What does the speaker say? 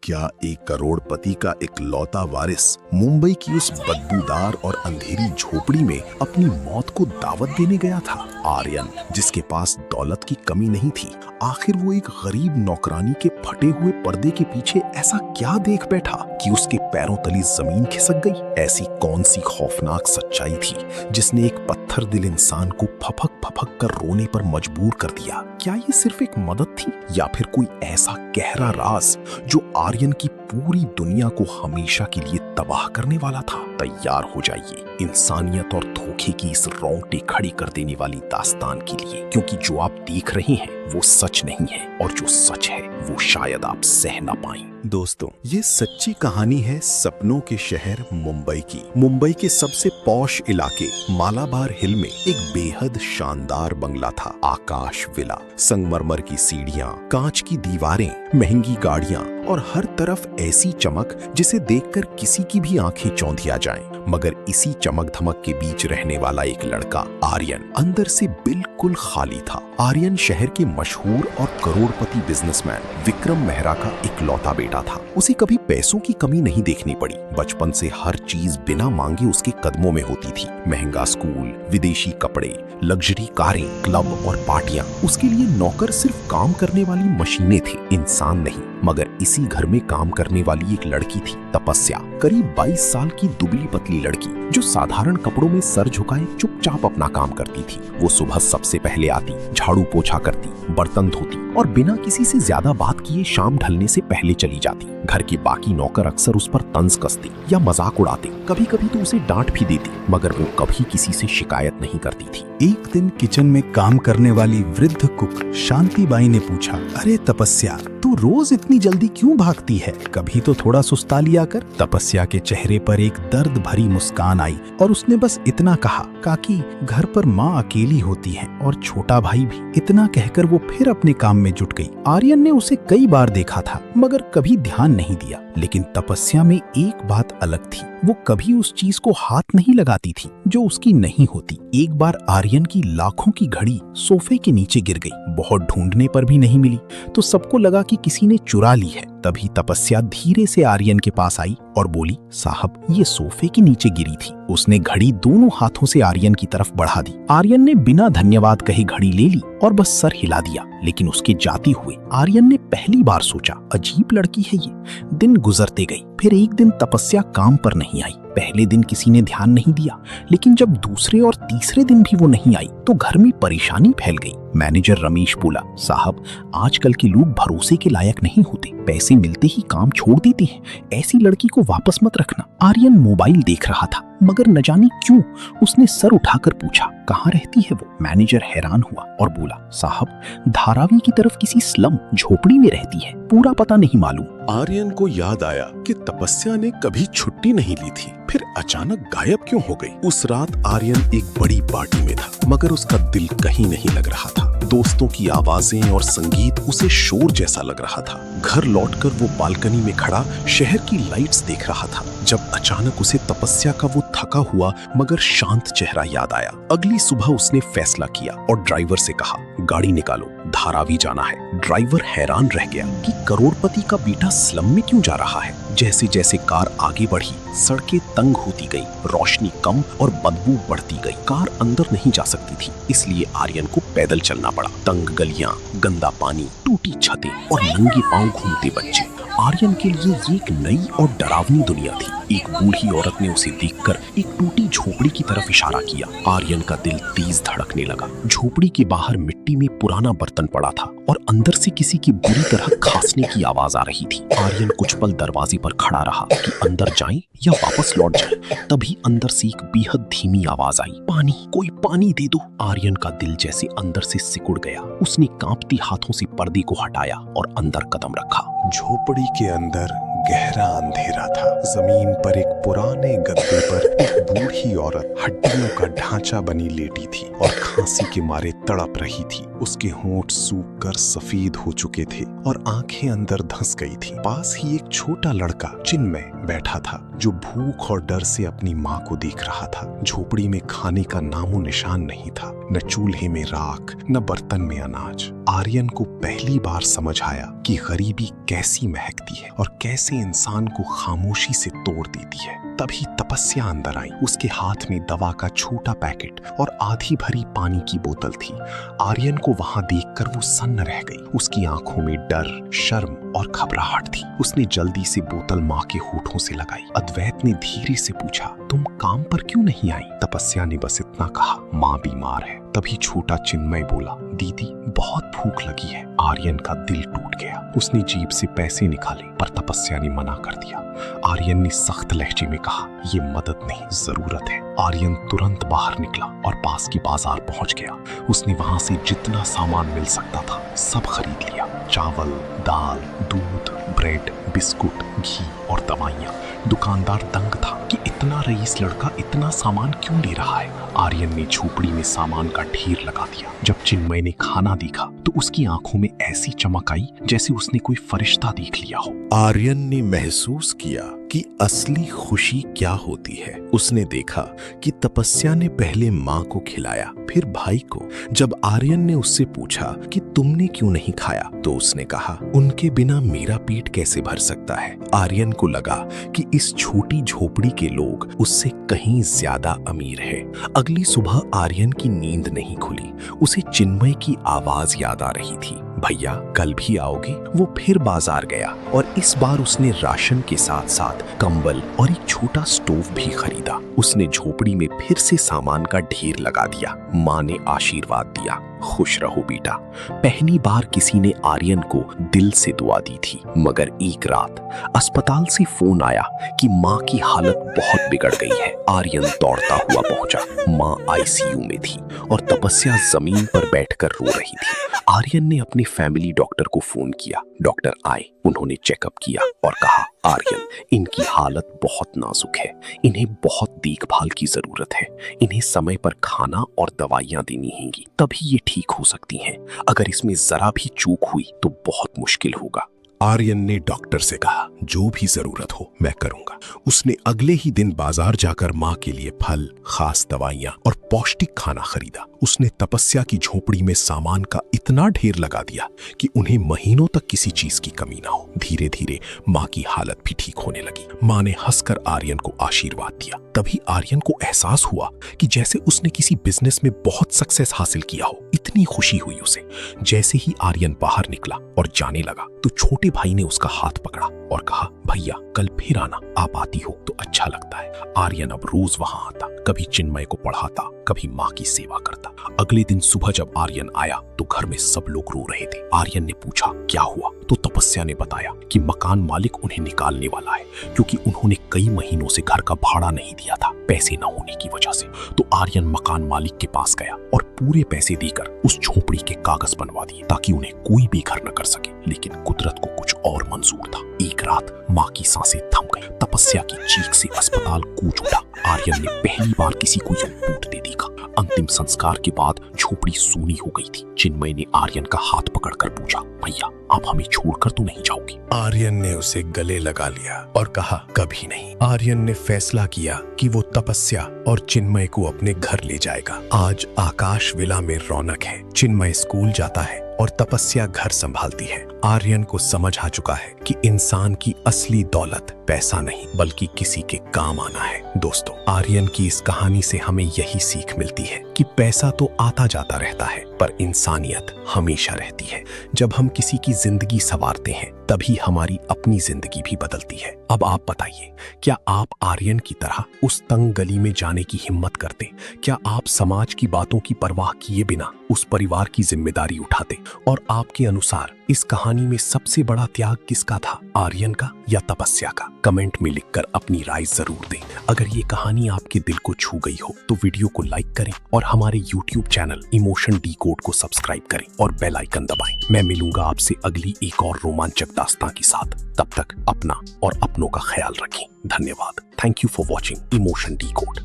क्या एक करोड़पति का इकलौता वारिस मुंबई की उस बदबूदार और अंधेरी झोपड़ी में अपनी मौत को दावत देने गया था? आर्यन, जिसके पास दौलत की कमी नहीं थी, आखिर वो एक गरीब नौकरानी के फटे हुए पर्दे के पीछे ऐसा क्या देख बैठा कि उसके पैरों तली जमीन खिसक गई? ऐसी कौन सी खौफनाक सच्चाई थी जिसने एक पत्थर दिल इंसान को फपक फपक कर रोने पर मजबूर कर दिया? क्या ये सिर्फ एक मदद थी या फिर कोई ऐसा गहरा राज जो आर्यन की पूरी दुनिया को हमेशा के लिए तबाह करने वाला था? तैयार हो जाइए इंसानियत और धोखे की इस रोंगटे खड़ी कर देने वाली दास्तान के लिए, क्योंकि जो आप देख रहे हैं वो सच नहीं है और जो सच है वो शायद आप सह ना पाएं। दोस्तों, ये सच्ची कहानी है सपनों के शहर मुंबई की। मुंबई के सबसे पॉश इलाके मालाबार हिल में एक बेहद शानदार बंगला था। आकाश विला, संगमरमर की सीढ़ियां, कांच की दीवारें, महंगी गाड़ियां और हर तरफ ऐसी चमक जिसे देखकर किसी की भी आंखें चौंधिया जाएं। मगर इसी चमक धमक के बीच रहने वाला एक लड़का आर्यन अंदर से बिल्कुल खाली था। आर्यन शहर के मशहूर और करोड़पति बिजनेसमैन विक्रम मेहरा का इकलौता बेटा था। उसे कभी पैसों की कमी नहीं देखनी पड़ी। बचपन से हर चीज बिना मांगे उसके कदमों में होती थी। महंगा स्कूल, विदेशी कपड़े, लग्जरी कारें, क्लब और पार्टियां। उसके लिए नौकर सिर्फ काम करने वाली मशीनें थे, इंसान नहीं। मगर इसी घर में काम करने वाली एक लड़की थी, तपस्या, करीब 22 साल की दुबली पतली लड़की जो साधारण कपड़ों में सर झुकाए चुपचाप अपना काम करती थी। वो सुबह सबसे पहले आती, झाड़ू पोछा करती, बर्तन धोती और बिना किसी से ज्यादा बात किए शाम ढलने से पहले चली जाती। घर के बाकी नौकर अक्सर उस पर तंज कसते या मजाक उड़ाते, कभी कभी तो उसे डांट भी देती, मगर वो कभी किसी से शिकायत नहीं करती थी। एक दिन किचन में काम करने वाली वृद्ध कुक शांतिबाई ने पूछा, अरे तपस्या, तू रोज इतनी जल्दी क्यों भागती है? कभी तो थोड़ा सुस्ता लिया कर। तपस्या के चेहरे पर एक दर्द भरी मुस्कान आई और उसने बस इतना कहा, काकी, घर पर माँ अकेली होती है और छोटा भाई भी। इतना कहकर वो फिर अपने काम में जुट गई। आर्यन ने उसे कई बार देखा था मगर कभी ध्यान नहीं दिया। लेकिन तपस्या में एक बात अलग थी, वो कभी उस चीज को हाथ नहीं लगाती थी जो उसकी नहीं होती। एक बार आर्यन की लाखों की घड़ी सोफे के नीचे गिर गई। बहुत ढूंढने पर भी नहीं मिली तो सबको लगा कि किसी ने चुरा ली है। तभी तपस्या धीरे से आर्यन के पास आई और बोली, साहब, ये सोफे के नीचे गिरी थी। उसने घड़ी दोनों हाथों से आर्यन की तरफ बढ़ा दी। आर्यन ने बिना धन्यवाद कहे घड़ी ले ली और बस सर हिला दिया। लेकिन उसके जाते हुए आर्यन ने पहली बार सोचा, अजीब लड़की है ये। दिन गुजरते गए। फिर एक दिन तपस्या काम पर नहीं आई। पहले दिन किसी ने ध्यान नहीं दिया, लेकिन जब दूसरे और तीसरे दिन भी वो नहीं आई तो घर में परेशानी फैल गई। मैनेजर रमेश बोला, साहब, आजकल के लोग भरोसे के लायक नहीं होते, पैसे मिलते ही काम छोड़ देते हैं, ऐसी लड़की को वापस मत रखना। आर्यन मोबाइल देख रहा था मगर न जाने क्यों उसने सर उठाकर पूछा, कहाँ रहती है वो? मैनेजर हैरान हुआ और बोला, साहब, धारावी की तरफ किसी स्लम झोपड़ी में रहती है, पूरा पता नहीं मालूम। आर्यन को याद आया कि तपस्या ने कभी छुट्टी नहीं ली थी, फिर अचानक गायब क्यों हो गई? उस रात आर्यन एक बड़ी पार्टी में था मगर उसका दिल कहीं नहीं लग रहा था। दोस्तों की आवाजें और संगीत उसे शोर जैसा लग रहा था। घर लौटकर वो बालकनी में खड़ा शहर की लाइट्स देख रहा था जब अचानक उसे तपस्या का वो थका हुआ मगर शांत चेहरा याद आया। अगली सुबह उसने फैसला किया और ड्राइवर से कहा, गाड़ी निकालो, धारावी जाना है। ड्राइवर हैरान रह गया कि करोड़पति का बेटा स्लम में क्यों जा रहा है। जैसे जैसे कार आगे बढ़ी, सड़कें तंग होती गई, रोशनी कम और बदबू बढ़ती गई। कार अंदर नहीं जा सकती थी, इसलिए आर्यन को पैदल चलना पड़ा। तंग गलियां, गंदा पानी, टूटी छतें और नंगे पांव घूमते बच्चे। आर्यन के लिए ये एक नई और डरावनी दुनिया थी। एक बूढ़ी औरत ने उसे देखकर एक टूटी झोपड़ी की तरफ इशारा किया। आर्यन का दिल तेज धड़कने लगा। झोपड़ी के बाहर मिट्टी में पुराना बर्तन पड़ा था और अंदर से किसी की बुरी तरह खांसने की आवाज आ रही थी। आर्यन कुछ पल दरवाजे पर खड़ा रहा कि अंदर जाएं या वापस लौट जाएं। तभी अंदर से एक बेहद धीमी आवाज आई, पानी, कोई पानी दे दो। आर्यन का दिल जैसे अंदर से सिकुड़ गया। उसने कांपती हाथों से पर्दे को हटाया और अंदर कदम रखा। झोपड़ी के अंदर गहरा अंधेरा था। जमीन पर एक पुराने गद्दे पर एक बूढ़ी औरत हड्डियों का ढांचा बनी लेटी थी और खांसी के मारे तड़प रही थी। उसके होंठ सूख कर सर सफेद हो चुके थे और आंखें अंदर धंस गई थी। पास ही एक छोटा लड़का चिन्मय बैठा था जो भूख और डर से अपनी माँ को देख रहा था। झोपड़ी में खाने का नामो निशान नहीं था, न चूल्हे में राख न बर्तन में अनाज। आर्यन को पहली बार समझ आया कि गरीबी कैसी महकती है और कैसे इंसान को खामोशी से तोड़ देती है। तभी तपस्या अंदर आई। उसके हाथ में दवा का छोटा पैकेट और आधी भरी पानी की बोतल थी। आर्यन को वहां देखकर वो सन्न रह गई। उसकी आंखों में डर, शर्म और घबराहट थी। उसने जल्दी से बोतल माँ के होठों से लगाई। अद्वैत ने धीरे से पूछा, तुम काम पर क्यों नहीं आई? तपस्या ने बस इतना कहा, माँ बीमार है। तभी छोटा चिन्मय बोला, दीदी बहुत भूख लगी है। आर्यन का दिल टूट गया। उसने जेब से पैसे निकाले पर तपस्या ने मना कर दिया। आर्यन ने सख्त लहजे में कहा, ये मदद नहीं, जरूरत है। आर्यन तुरंत बाहर निकला और पास की बाजार पहुंच गया। उसने वहां से जितना सामान मिल सकता था सब खरीद लिया। चावल, दाल, दूध, ब्रेड, बिस्कुट, घी और दवाइयाँ। दुकानदार दंग था कि इतना रईस लड़का इतना सामान क्यों ले रहा है। आर्यन ने झोपड़ी में सामान का ढेर लगा दिया। जब चिन्मय ने खाना देखा तो उसकी आंखों में ऐसी चमक आई जैसे उसने कोई फरिश्ता देख लिया हो। आर्यन ने महसूस किया कि असली खुशी क्या होती है। उसने देखा कि तपस्या ने पहले माँ को खिलाया, फिर भाई को। जब आर्यन ने उससे पूछा कि तुमने क्यों नहीं खाया, तो उसने कहा, उनके बिना मेरा पेट कैसे भर सकता है। आर्यन को लगा कि इस छोटी झोपड़ी के लोग उससे कहीं ज्यादा अमीर है। अगली सुबह आर्यन की नींद नहीं खुली। उसे चिन्मय की आवाज याद आ रही थी, भैया कल भी आओगे? वो फिर बाजार गया और इस बार उसने राशन के साथ साथ कंबल और एक छोटा स्टोव भी खरीदा। उसने झोपड़ी में फिर से सामान का ढेर लगा दिया। माँ ने आशीर्वाद दिया, खुश रहो बेटा। पहली बार किसी ने आर्यन को दिल से दुआ दी थी। मगर एक रात अस्पताल से फोन आया कि माँ की हालत बहुत बिगड़ गई है। आर्यन दौड़ता हुआ पहुंचा। माँ आईसीयू में थी और तपस्या जमीन पर बैठकर रो रही थी। आर्यन ने अपने फैमिली डॉक्टर को फोन किया। डॉक्टर आए, उन्होंने चेकअप किया और कहा, आर्यन इनकी हालत बहुत नाजुक है, इन्हें बहुत देखभाल की जरूरत है। इन्हें समय पर खाना और दवाइयां देनी होंगी, तभी ये ठीक हो सकती हैं। अगर इसमें जरा भी चूक हुई तो बहुत मुश्किल होगा। आर्यन ने डॉक्टर से कहा, जो भी जरूरत हो मैं करूंगा। उसने अगले ही दिन बाजार जाकर माँ के लिए फल, खास दवाइयाँ और पौष्टिक खाना खरीदा। उसने तपस्या की झोपड़ी में सामान का इतना ढेर लगा दिया कि उन्हें महीनों तक किसी चीज की कमी ना हो। धीरे धीरे माँ की हालत भी ठीक होने लगी। माँ ने हंसकर आर्यन को आशीर्वाद दिया। तभी आर्यन को एहसास हुआ कि जैसे उसने किसी बिजनेस में बहुत सक्सेस हासिल किया हो। इतनी खुशी हुई उसे। जैसे ही आर्यन बाहर निकला और जाने लगा तो छोटे भाई ने उसका हाथ पकड़ा और कहा, भैया कल फिर आना, आप आती हो तो अच्छा लगता है। आर्यन अब रोज वहां आता, कभी चिन्मय को पढ़ाता, कभी माँ की सेवा करता। अगले दिन सुबह जब आर्यन आया तो घर में सब लोग रो रहे थे। आर्यन ने पूछा, क्या हुआ? तो तपस्या ने बताया कि मकान मालिक उन्हें निकालने वाला है क्योंकि उन्होंने कई महीनों से घर का भाड़ा नहीं दिया था, पैसे न होने की वजह से। तो आर्यन मकान मालिक के पास गया और पूरे पैसे देकर उस झोपड़ी के कागज बनवा दिए ताकि उन्हें कोई भी घर न कर सके। लेकिन कुदरत को कुछ और मंजूर था। एक रात माँ की सांसें थम गई। तपस्या की चीख से अस्पताल गूंज उठा। आर्यन ने पहली बार किसी को यूं टूटते देखा। अंतिम संस्कार के बाद झोपड़ी सूनी हो गई थी। चिन्मय ने आर्यन का हाथ पकड़कर पूछा, भैया आप हमें छोड़कर तो नहीं जाओगे? आर्यन ने उसे गले लगा लिया और कहा, कभी नहीं। आर्यन ने फैसला किया कि वो तपस्या और चिन्मय को अपने घर ले जाएगा। आज आकाश विला में रौनक है। चिन्मय स्कूल जाता है और तपस्या घर संभालती है। आर्यन को समझ आ चुका है कि इंसान की असली दौलत पैसा नहीं बल्कि किसी के काम आना है। दोस्तों, आर्यन की इस कहानी से हमें यही सीख मिलती है कि पैसा तो आता जाता रहता है पर इंसानियत हमेशा रहती है। जब हम किसी की जिंदगी संवारते हैं तभी हमारी अपनी जिंदगी भी बदलती है। अब आप बताइए, क्या आप आर्यन की तरह उस तंग गली में जाने की हिम्मत करते? क्या आप समाज की बातों की परवाह किए बिना उस परिवार की जिम्मेदारी उठाते? और आपके अनुसार इस कहानी में सबसे बड़ा त्याग किसका था, आर्यन का या तपस्या का? कमेंट में लिखकर अपनी राय जरूर दें। अगर ये कहानी आपके दिल को छू गई हो तो वीडियो को लाइक करें और हमारे YouTube चैनल इमोशन डीकोड को सब्सक्राइब करें और बेल आइकन दबाएं। मैं मिलूंगा आपसे अगली एक और रोमांचक दास्तां के साथ। तब तक अपना और अपनों का ख्याल रखें। धन्यवाद। Thank you for watching emotion decode.